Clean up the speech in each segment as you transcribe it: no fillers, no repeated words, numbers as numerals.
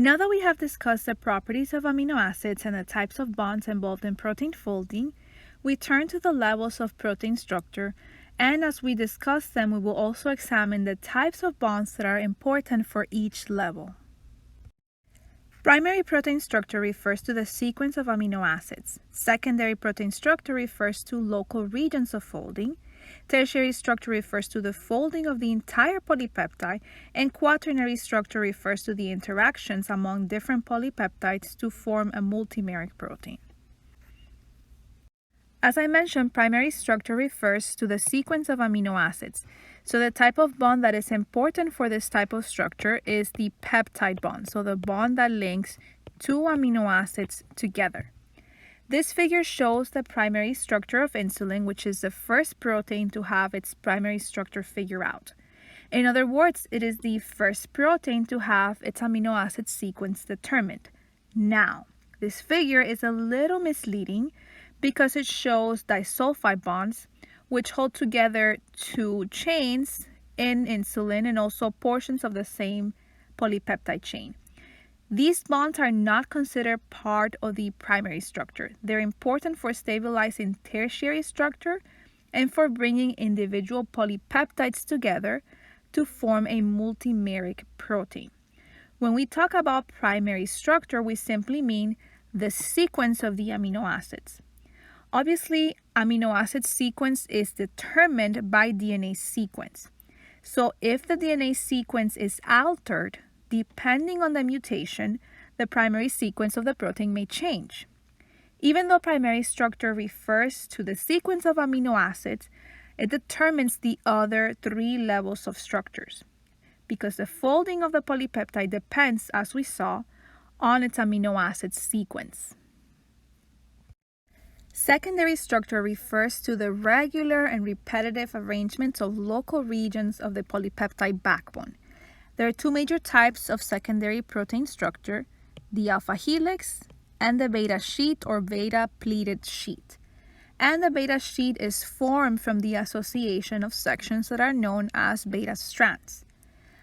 Now that we have discussed the properties of amino acids and the types of bonds involved in protein folding, we turn to the levels of protein structure, and as we discuss them, we will also examine the types of bonds that are important for each level. Primary protein structure refers to the sequence of amino acids. Secondary protein structure refers to local regions of folding. Tertiary structure refers to the folding of the entire polypeptide, and quaternary structure refers to the interactions among different polypeptides to form a multimeric protein. As I mentioned, primary structure refers to the sequence of amino acids. So the type of bond that is important for this type of structure is the peptide bond, so the bond that links two amino acids together. This figure shows the primary structure of insulin, which is the first protein to have its primary structure figured out. In other words, it is the first protein to have its amino acid sequence determined. Now, this figure is a little misleading because it shows disulfide bonds, which hold together two chains in insulin and also portions of the same polypeptide chain. These bonds are not considered part of the primary structure. They're important for stabilizing tertiary structure and for bringing individual polypeptides together to form a multimeric protein. When we talk about primary structure, we simply mean the sequence of the amino acids. Obviously, amino acid sequence is determined by DNA sequence. So if the DNA sequence is altered, depending on the mutation, the primary sequence of the protein may change. Even though primary structure refers to the sequence of amino acids, it determines the other three levels of structures, because the folding of the polypeptide depends, as we saw, on its amino acid sequence. Secondary structure refers to the regular and repetitive arrangements of local regions of the polypeptide backbone. There are two major types of secondary protein structure, the alpha helix and the beta sheet or beta pleated sheet. And the beta sheet is formed from the association of sections that are known as beta strands.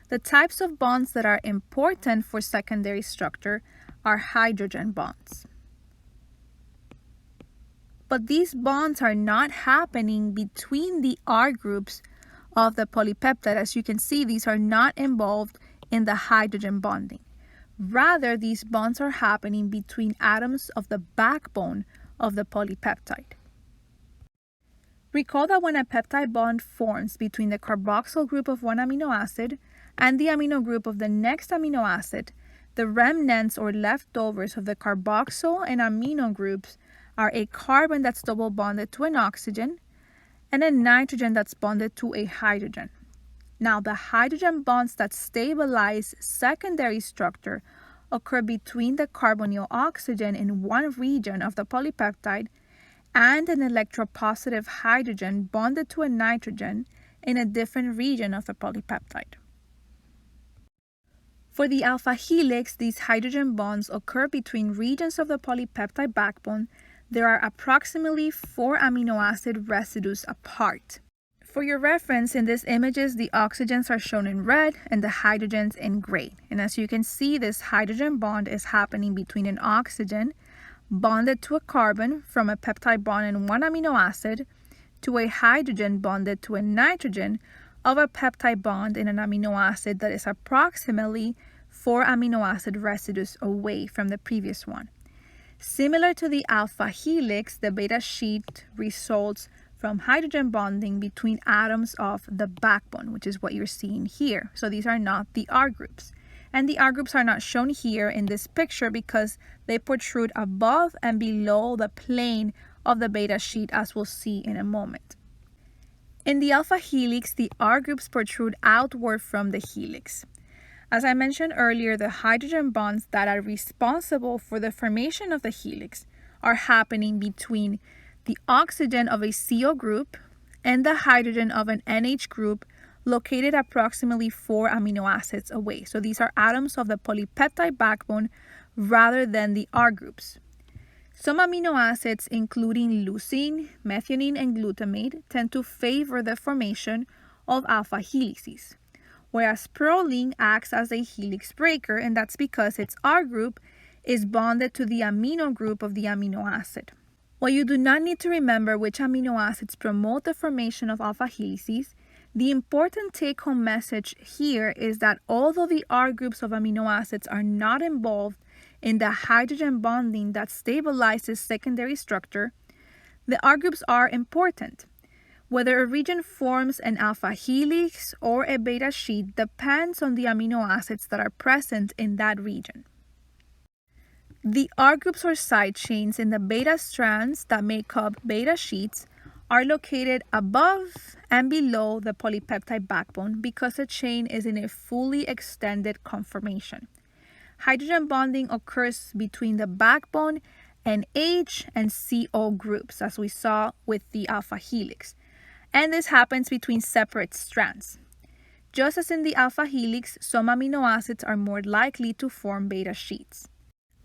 The types of bonds that are important for secondary structure are hydrogen bonds. But these bonds are not happening between the R groups of the polypeptide. As you can see, these are not involved in the hydrogen bonding. Rather, these bonds are happening between atoms of the backbone of the polypeptide. Recall that when a peptide bond forms between the carboxyl group of one amino acid and the amino group of the next amino acid, the remnants or leftovers of the carboxyl and amino groups are a carbon that's double bonded to an oxygen and a nitrogen that's bonded to a hydrogen. Now, the hydrogen bonds that stabilize secondary structure occur between the carbonyl oxygen in one region of the polypeptide and an electropositive hydrogen bonded to a nitrogen in a different region of the polypeptide. For the alpha helix, these hydrogen bonds occur between regions of the polypeptide backbone. There are approximately 4 amino acid residues apart. For your reference, in these images, the oxygens are shown in red and the hydrogens in gray. And as you can see, this hydrogen bond is happening between an oxygen bonded to a carbon from a peptide bond in one amino acid to a hydrogen bonded to a nitrogen of a peptide bond in an amino acid that is approximately 4 amino acid residues away from the previous one. Similar to the alpha helix, the beta sheet results from hydrogen bonding between atoms of the backbone, which is what you're seeing here. So these are not the R groups. And the R groups are not shown here in this picture because they protrude above and below the plane of the beta sheet, as we'll see in a moment. In the alpha helix, the R groups protrude outward from the helix. As I mentioned earlier, the hydrogen bonds that are responsible for the formation of the helix are happening between the oxygen of a CO group and the hydrogen of an NH group located approximately 4 amino acids away. So these are atoms of the polypeptide backbone rather than the R groups. Some amino acids, including leucine, methionine, and glutamate, tend to favor the formation of alpha helices, whereas proline acts as a helix breaker, and that's because its R group is bonded to the amino group of the amino acid. While you do not need to remember which amino acids promote the formation of alpha helices, the important take-home message here is that although the R groups of amino acids are not involved in the hydrogen bonding that stabilizes secondary structure, the R groups are important. Whether a region forms an alpha helix or a beta sheet depends on the amino acids that are present in that region. The R groups or side chains in the beta strands that make up beta sheets are located above and below the polypeptide backbone because the chain is in a fully extended conformation. Hydrogen bonding occurs between the backbone and H and CO groups, as we saw with the alpha helix, and this happens between separate strands. Just as in the alpha helix, some amino acids are more likely to form beta sheets.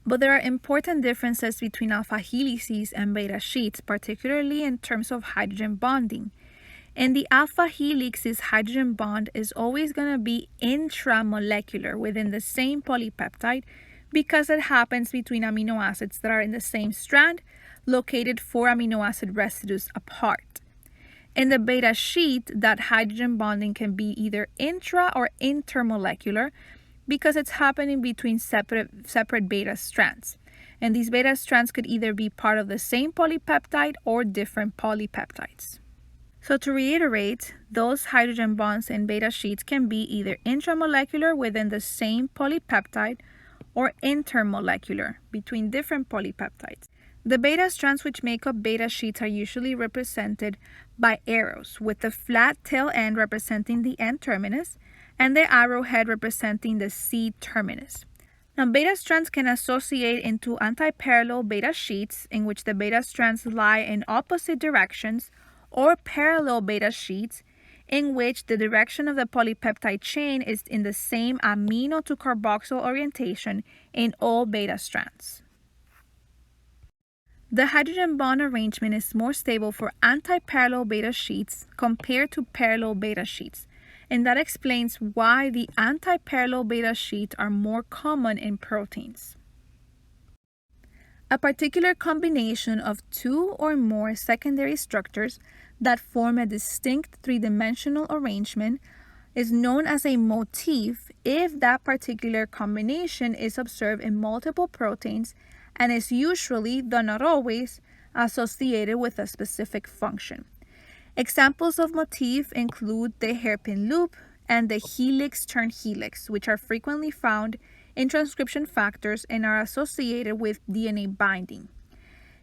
But there are important differences between alpha helices and beta sheets, particularly in terms of hydrogen bonding. In the alpha helix's hydrogen bond is always going to be intramolecular within the same polypeptide because it happens between amino acids that are in the same strand, located 4 amino acid residues apart. In the beta sheet, that hydrogen bonding can be either intra or intermolecular because it's happening between separate beta strands. And these beta strands could either be part of the same polypeptide or different polypeptides. So to reiterate, those hydrogen bonds in beta sheets can be either intramolecular within the same polypeptide or intermolecular between different polypeptides. The beta strands which make up beta sheets are usually represented by arrows, with the flat tail end representing the N terminus and the arrowhead representing the C terminus. Now, beta strands can associate into antiparallel beta sheets in which the beta strands lie in opposite directions, or parallel beta sheets in which the direction of the polypeptide chain is in the same amino to carboxyl orientation in all beta strands. The hydrogen bond arrangement is more stable for antiparallel beta sheets compared to parallel beta sheets, and that explains why the antiparallel beta sheets are more common in proteins. A particular combination of 2 or more secondary structures that form a distinct three-dimensional arrangement is known as a motif if that particular combination is observed in multiple proteins and is usually, though not always, associated with a specific function. Examples of motif include the hairpin loop and the helix-turn helix, which are frequently found in transcription factors and are associated with DNA binding.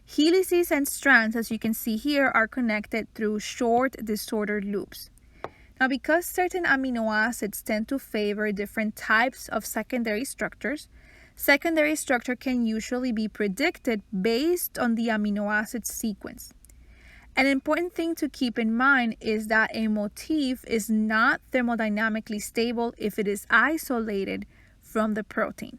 Helices and strands, as you can see here, are connected through short disordered loops. Now, because certain amino acids tend to favor different types of secondary structures, secondary structure can usually be predicted based on the amino acid sequence. An important thing to keep in mind is that a motif is not thermodynamically stable if it is isolated from the protein.